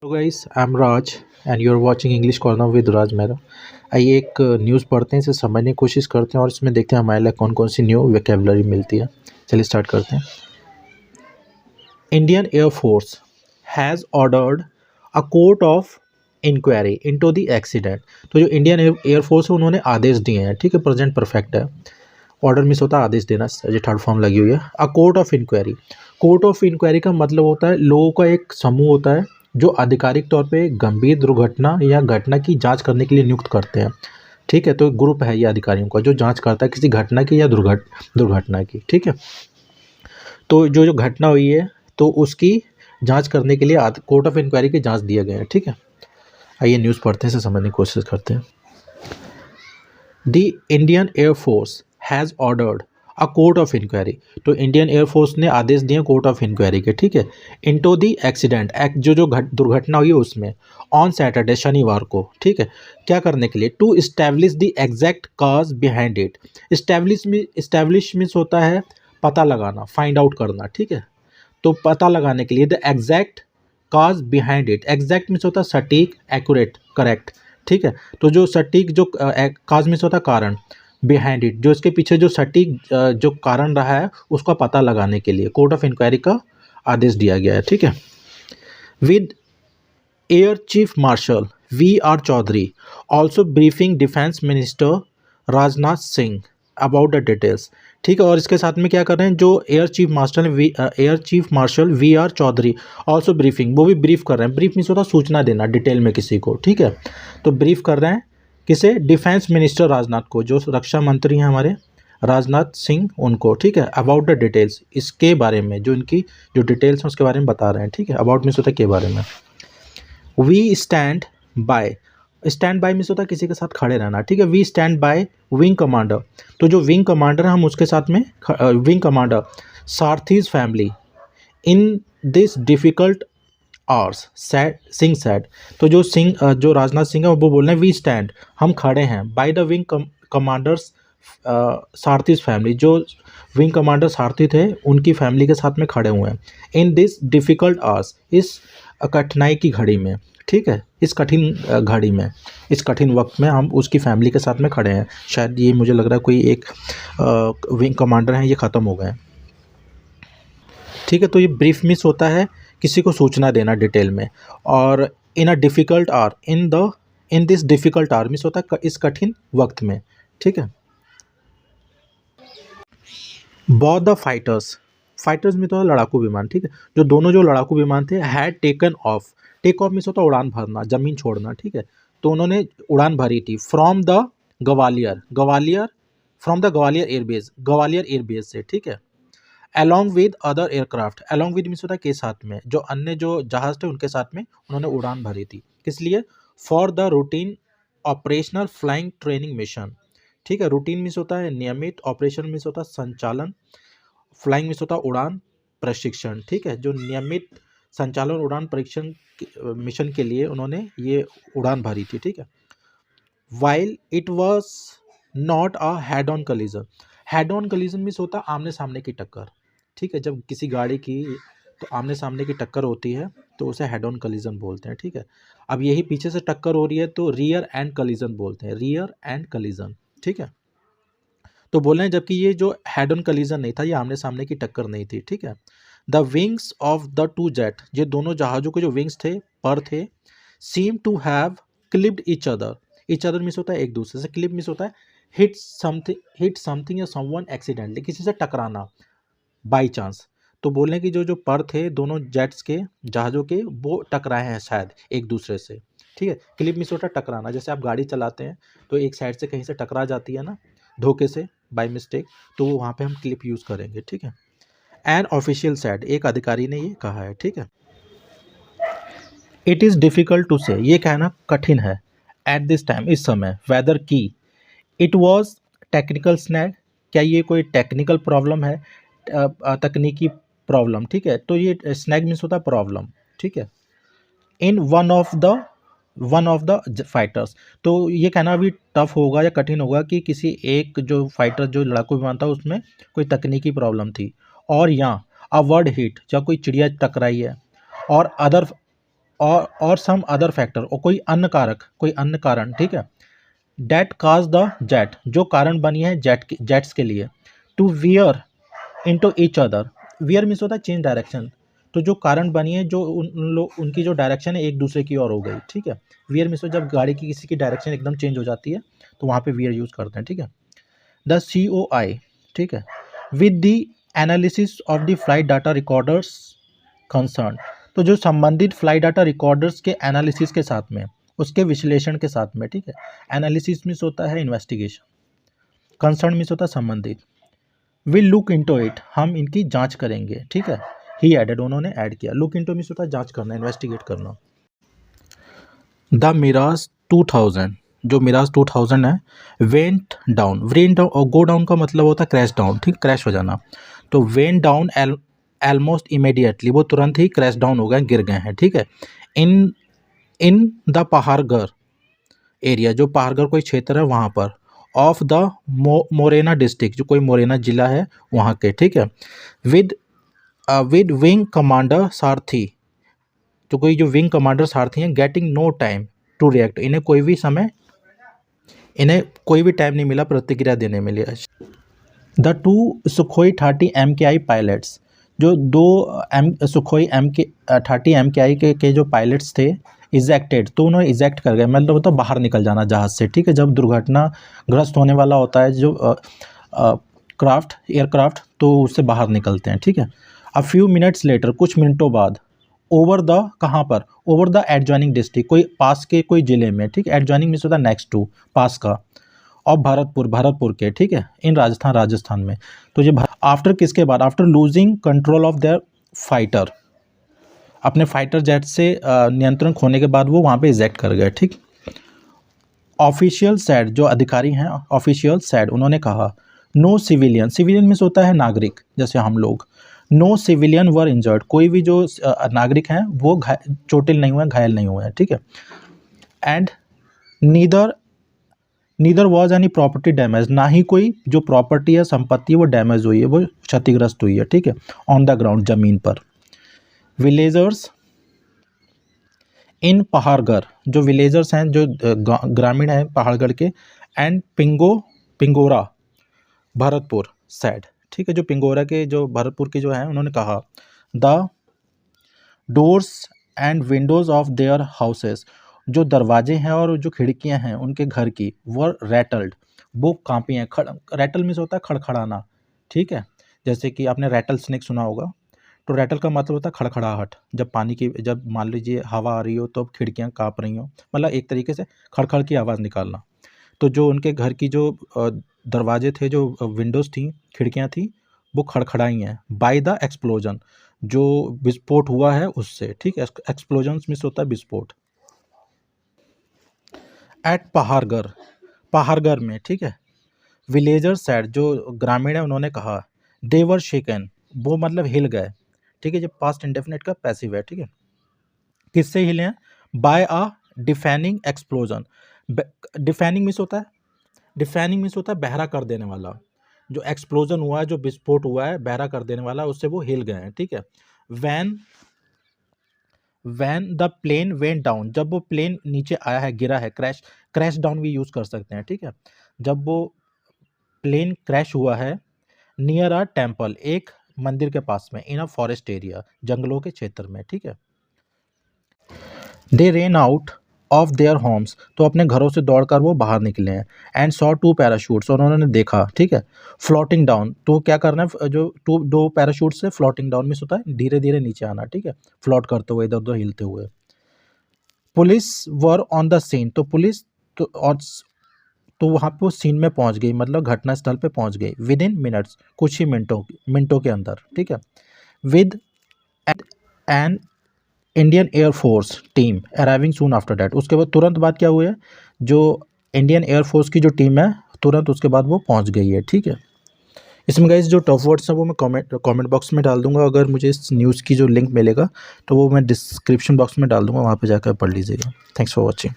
Hello guys, I am Raj and you are watching English corner with Raj Mehra. आइए एक news पढ़ते हैं, इसे समझने की कोशिश करते हैं और इसमें देखते हैं हमारे लिए कौन कौन सी न्यू वोकैबुलरी मिलती है। चलिए स्टार्ट करते हैं। Indian air force has ordered a court of inquiry into the accident. तो जो इंडियन एयरफोर्स है उन्होंने आदेश दिए हैं, ठीक है, प्रेजेंट परफेक्ट है। ऑर्डर मिस होता है आदेश देना, ये थर्ड फॉर्म लगी हुई है। A court of inquiry. Court of inquiry का मतलब होता है लोगों का एक समूह होता है जो आधिकारिक तौर पे गंभीर दुर्घटना या घटना की जांच करने के लिए नियुक्त करते हैं। ठीक है, तो एक ग्रुप है ये अधिकारियों का जो जांच करता है किसी घटना की या दुर्घटना की। ठीक है, तो जो जो घटना हुई है तो उसकी जांच करने के लिए कोर्ट ऑफ इंक्वायरी की जांच दिया गया है। ठीक है, आइए न्यूज़ पढ़ते हैं, इसे समझने की कोशिश करते हैं। The Indian air force has ordered a court of inquiry. तो इंडियन एयरफोर्स ने आदेश दिए कोर्ट ऑफ इंक्वायरी के, ठीक है, इनटू द एक्सीडेंट एक्ट, जो जो दुर्घटना हुई है उसमें, ऑन सैटरडे शनिवार को। ठीक है, क्या करने के लिए? To establish the exact cause behind it. Establish means होता है पता लगाना, फाइंड आउट करना। ठीक है, तो पता लगाने के लिए the exact cause behind it. Exact means होता है सटीक, एक्यूरेट, करेक्ट। ठीक है, तो जो सटीक जो काज मीन्स होता है कारण, बिहाइंड इट जो इसके पीछे जो सटीक जो कारण रहा है उसका पता लगाने के लिए कोर्ट ऑफ इंक्वायरी का आदेश दिया गया है। ठीक है, with air chief marshal V R Chaudhari also briefing defence minister Rajnath Singh about the details. ठीक है, और इसके साथ में क्या कर रहे हैं जो air chief marshal V R Chaudhari also briefing, वो भी ब्रीफ कर रहे हैं। ब्रीफ मीन्स होता है सूचना देना डिटेल में किसी को। ठीक है, तो ब्रीफ कर रहे हैं किसे? डिफेंस मिनिस्टर राजनाथ को, जो रक्षा मंत्री हैं हमारे राजनाथ सिंह, उनको। ठीक है, अबाउट द डिटेल्स, इसके बारे में जो इनकी जो डिटेल्स हैं उसके बारे में बता रहे हैं। ठीक है, अबाउट मीन्स होता है के बारे में। We stand by, stand by means होता है किसी के साथ खड़े रहना। ठीक है, we stand by wing commander, तो जो विंग कमांडर है हम उसके साथ में wing commander Sarathi's family in this difficult hours sad, Singh sad. तो जो जो राजनाथ सिंह है वो बोल रहे हैं वी स्टैंड, हम खड़े हैं, by the wing commanders Sarathi's family, जो विंग कमांडर सारथी थे उनकी फैमिली के साथ में खड़े हुए हैं। इन दिस डिफिकल्ट आवर्स, इस कठिनाई की घड़ी में। ठीक है, इस कठिन घड़ी में, इस कठिन वक्त में हम उसकी फैमिली के साथ में खड़े हैं। शायद ये मुझे लग रहा है कोई एक विंग कमांडर हैं, ये ख़त्म हो गए हैं। ठीक है, तो ये ब्रीफ मिस होता है किसी को सूचना देना डिटेल में। और in a difficult hour, in this difficult hour miss होता है इस कठिन वक्त में। ठीक है, बोथ द फाइटर्स, फाइटर्स में तो लड़ाकू विमान। ठीक है, जो दोनों जो लड़ाकू विमान थे had taken off, take off means होता है उड़ान भरना, जमीन छोड़ना। ठीक है, तो उन्होंने उड़ान भरी थी from the Gwalior from the Gwalior airbase, Gwalior airbase से। ठीक है, along with other aircraft, along with means होता है के साथ में, जो अन्य जो जहाज थे उनके साथ में उन्होंने उड़ान भरी थी। किस लिए? For the routine operational flying training mission. ठीक है, रूटीन मीन्स होता है नियमित, ऑपरेशन मीन्स होता है संचालन, फ्लाइंग मीन्स होता है उड़ान प्रशिक्षण। ठीक है, जो नियमित संचालन उड़ान परीक्षण मिशन के लिए उन्होंने ये उड़ान भरी थी। ठीक है, while it was not a head on collision, head on collision means होता है आमने सामने की टक्कर। ठीक है, जब किसी गाड़ी की तो आमने सामने की टक्कर होती है तो उसे हेड ऑन कलिजन बोलते हैं। ठीक है, अब यही पीछे से टक्कर हो रही है तो रियर एंड कलिजन बोलते हैं, रियर एंड कलिजन। ठीक है, तो बोल रहे हैं जबकि ये जो हेड ऑन कलिजन नहीं था, ये आमने सामने की टक्कर नहीं थी। ठीक है, the wings of the two jet, ये दोनों जहाज़ों के जो विंग्स थे, पर थे, seem to have clipped each other means होता है एक दूसरे से, क्लिप मीन्स होता है हिट समथिंग या समवन एक्सीडेंटली, किसी से टकराना बाई चांस। तो बोलने की जो जो पर थे दोनों जेट्स के, जहाज़ों के, वो टकराए हैं शायद एक दूसरे से। ठीक है, क्लिप मीन्स होता है टकराना, जैसे आप गाड़ी चलाते हैं तो एक साइड से कहीं से टकरा जाती है ना धोखे से, बाय मिस्टेक, तो वहाँ पे हम क्लिप यूज़ करेंगे। ठीक है, एन ऑफिशियल सेड, एक अधिकारी ने ये कहा है। ठीक है, इट इज़ डिफ़िकल्ट टू से, ये कहना कठिन है, एट दिस टाइम, इस समय, वेदर की, इट वॉज टेक्निकल स्नैग, क्या ये कोई टेक्निकल प्रॉब्लम है, तकनीकी प्रॉब्लम। ठीक है, तो ये स्नैग मीन्स होता है प्रॉब्लम। ठीक है, in one of the fighters, तो ये कहना अभी टफ होगा या कठिन होगा कि किसी एक जो फाइटर जो लड़ाकू विमान था उसमें कोई तकनीकी प्रॉब्लम थी, और यहाँ अ वर्ड हिट, या कोई चिड़िया टकराई है, और और सम अदर फैक्टर, और कोई अन्य कारक, कोई अन्य कारण, ठीक है, डेट काज द जेट, जो कारण बनी है जेट्स के लिए, to veer into each other, veer means होता है चेंज डायरेक्शन, तो जो कारण बनी है जो उनकी जो डायरेक्शन है एक दूसरे की ओर हो गई, ठीक है। वियर मीन्स जब गाड़ी की किसी की डायरेक्शन एकदम चेंज हो जाती है तो वहाँ पे वियर यूज़ करते हैं, ठीक है। द COI, ठीक है, with the analysis of the flight data recorders concern, तो जो संबंधित फ्लाइट डाटा रिकॉर्डर्स के एनालिसिस के साथ में, उसके विश्लेषण के साथ में, ठीक है। एनालिसिस मीन्स होता है इन्वेस्टिगेशन, कंसर्न मीन्स होता है संबंधित, विल लुक इनटू इट, हम इनकी जांच करेंगे, ठीक है। ही एडेड, उन्होंने ऐड किया, लुक इनटू मीन्स होता है जांच करना, इन्वेस्टिगेट करना। द मिराज 2000, जो मिराज 2000 है, वेंट डाउन और गो डाउन का मतलब होता है क्रैश डाउन, ठीक, क्रैश हो जाना, तो वेंट डाउन ऑलमोस्ट इमीडिएटली, वो तुरंत ही क्रैश डाउन हो गए, गिर गए हैं, ठीक है। इन द पहाड़गढ़ एरिया, जो पहाड़गढ़ कोई क्षेत्र है वहाँ पर, ऑफ द मोरेना डिस्ट्रिक्ट, जो कोई मोरेना जिला है वहाँ के, ठीक है। विद विंग कमांडर सारथी, तो कोई जो विंग कमांडर सारथी हैं, getting no time to react, इन्हें कोई भी टाइम नहीं मिला प्रतिक्रिया देने में लिए। द 2 सुखोई 30 MKI पायलट्स, जो 2 सुखोई MK 30 MKI के जो पायलट्स थे, इजेक्टेड, तो उन्होंने इजेक्ट कर गए, मतलब तो बाहर निकल जाना जहाज़ से, ठीक है। जब दुर्घटनाग्रस्त होने वाला होता है जो एयरक्राफ्ट, तो उससे बाहर निकलते हैं, ठीक है। अ फ्यू मिनट्स लेटर, कुछ मिनटों बाद, ओवर द, कहाँ पर, ओवर द एडजॉइनिंग डिस्ट्रिक्ट, कोई पास के कोई जिले में, ठीक, एडजॉइनिंग मीन्स होता है नेक्स्ट टू, पास का, और भरतपुर के, ठीक है, इन राजस्थान में, तो ये आफ्टर किसके बाद, after losing control of their fighter, अपने फाइटर जेट से नियंत्रण खोने के बाद वो वहाँ पे इजेक्ट कर गए, ठीक। ऑफिशियल सैड, जो अधिकारी हैं ऑफिशियल सैड, उन्होंने कहा, नो सिविलियन मीन्स होता है नागरिक, जैसे हम लोग, नो सिविलियन वर इंजर्ड, कोई भी जो नागरिक हैं वो चोटिल नहीं हुए, घायल नहीं हुए हैं, ठीक है। And neither was any property damage, ना ही कोई जो प्रॉपर्टी है, संपत्ति, वो डैमेज हुई है, वो क्षतिग्रस्त हुई है, ठीक है, ऑन द ग्राउंड, जमीन पर। विलेजर्स इन पहाड़गढ़, जो विलेजर्स हैं, जो ग्रामीण हैं पहाड़गढ़ के, एंड पिंगोरा भरतपुर सैड, ठीक है, जो पिंगोरा के जो भरतपुर के जो हैं, उन्होंने कहा, the doors and Windows of their houses, जो दरवाजे हैं और जो खिड़कियां हैं उनके घर की, वर रैटल्ड, वो कांपी हैं, रैटल मीन्स होता है खड़खड़ाना, ठीक है। जैसे कि आपने रैटल स्नेक सुना होगा, तो रैटल का मतलब होता है खड़खड़ाहट, जब मान लीजिए हवा आ रही हो तो खिड़कियां काँप रही हो, मतलब एक तरीके से खड़खड़ की आवाज़ निकालना, तो जो उनके घर की जो दरवाजे थे, जो विंडोज़ थी, खिड़कियां थी, वो खड़खड़ाई हैं, बाय द एक्सप्लोजन, जो विस्फोट हुआ है उससे, ठीक है। एक्सप्लोजन मीन्स होता है विस्फोट। एट पहाड़गढ़ में, ठीक है, विलेजर सैड, जो ग्रामीण है, उन्होंने कहा, दे वर शेकन, वो मतलब हिल गए, ठीक है, जो पास्ट इंडेफिनिट का पैसिव है, ठीक है। किससे हिले हैं, बाय अ डिफेनिंग एक्सप्लोजन, डिफेनिंग मीन्स होता है बहरा कर देने वाला, जो एक्सप्लोजन हुआ है, जो विस्फोट हुआ है, बहरा कर देने वाला, उससे वो हिल गए हैं, ठीक है। When the plane went down, जब वो प्लेन नीचे आया है, गिरा है, क्रैश डाउन भी यूज़ कर सकते हैं, ठीक है। जब वो प्लेन क्रैश हुआ है, नियर अ टेम्पल, एक मंदिर के पास में, इन अ फॉरेस्ट एरिया, जंगलों के क्षेत्र में, ठीक है। They ran out of their homes, तो अपने घरों से दौड़कर वो बाहर निकले हैं, एंड सॉ 2 पैराशूट्स, और उन्होंने देखा, ठीक है, फ्लोटिंग डाउन, तो क्या करना है, जो 2 पैराशूट से फ्लोटिंग डाउन मीन्स होता है धीरे धीरे नीचे आना, ठीक है, फ्लोट करते हुए, इधर उधर हिलते हुए। Police were on the scene, तो पुलिस तो वहाँ पे वो सीन में पहुँच गई, मतलब घटनास्थल पे पहुँच गई, विद इन मिनट्स, कुछ ही मिनटों के अंदर, ठीक है। With an Indian air force team arriving soon after that, उसके बाद तुरंत बाद क्या हुआ है, जो इंडियन एयरफोर्स की जो टीम है, तुरंत उसके बाद वो पहुंच गई है, ठीक है। इसमें गाइस जो टॉप वर्ड्स हैं वो मैं कमेंट बॉक्स में डाल दूंगा, अगर मुझे इस न्यूज़ की जो लिंक मिलेगा तो वो मैं डिस्क्रिप्शन बॉक्स में डाल दूंगा, वहाँ पे जाकर पढ़ लीजिएगा। Thanks for watching.